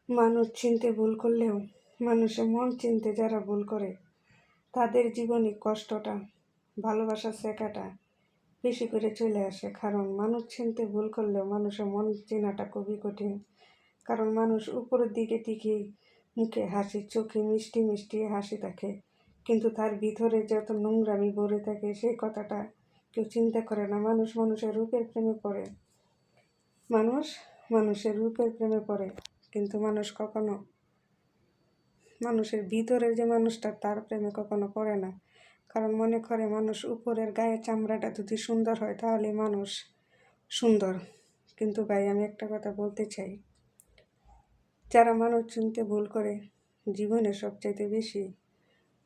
মানুষ চিনতে ভুল করলেও মানুষের মন চিনতে যারা ভুল করে তাদের জীবনে কষ্টটা, ভালোবাসার শেখাটা বেশি করে চলে আসে। কারণ মানুষ চিনতে ভুল করলেও মানুষের মন চেনাটা খুবই কঠিন। কারণ মানুষ উপরের দিকে ঠিকই মুখে হাসি, চোখে মিষ্টি মিষ্টি হাসি থাকে, কিন্তু তার ভিতরে যত নোংরামি ভরে থাকে সেই কথাটা কেউ চিন্তা করে না। মানুষ মানুষের রূপের প্রেমে পড়ে, মানুষ মানুষের রূপের প্রেমে পড়ে, কিন্তু মানুষ কখনো মানুষের ভিতরের যে মানুষটা তার প্রেমে কখনো পড়ে না। কারণ মনে করে মানুষ উপরের গায়ের চামড়াটা যদি সুন্দর হয় তাহলে মানুষ সুন্দর। কিন্তু ভাই, আমি একটা কথা বলতে চাই, যারা মানুষ চিনতে ভুল করে জীবনে সবচাইতে বেশি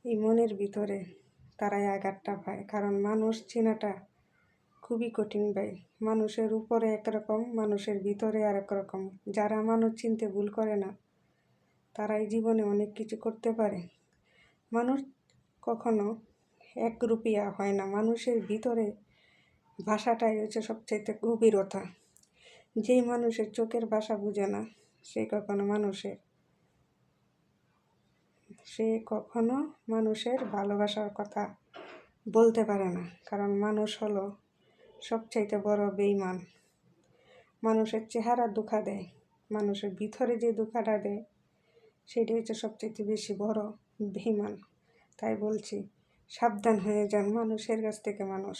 এই মনের ভিতরে তারাই আঘাতটা পায়। কারণ মানুষ চেনাটা খুবই কঠিন ভাই। মানুষের উপরে একরকম, মানুষের ভিতরে আরেক রকম। যারা মানুষ চিনতে ভুল করে না তারাই জীবনে অনেক কিছু করতে পারে। মানুষ কখনো একরূপিয়া হয় না। মানুষের ভিতরে ভাষাটাই হচ্ছে সবচাইতে গভীরতা। যেই মানুষের চোখের ভাষা বুঝে না সে কখনো মানুষের ভালোবাসার কথা বলতে পারে না। কারণ মানুষ হলো সবচাইতে বড় বেঈমান। মানুষের চেহারা ধোঁকা দেয়, মানুষের ভিতরে যে ধোঁকাটা দেয় সেটা হচ্ছে সবচাইতে বেশি বড় বেঈমান। তাই বলছি, সাবধান হয়ে যান মানুষের কাছ থেকে মানুষ।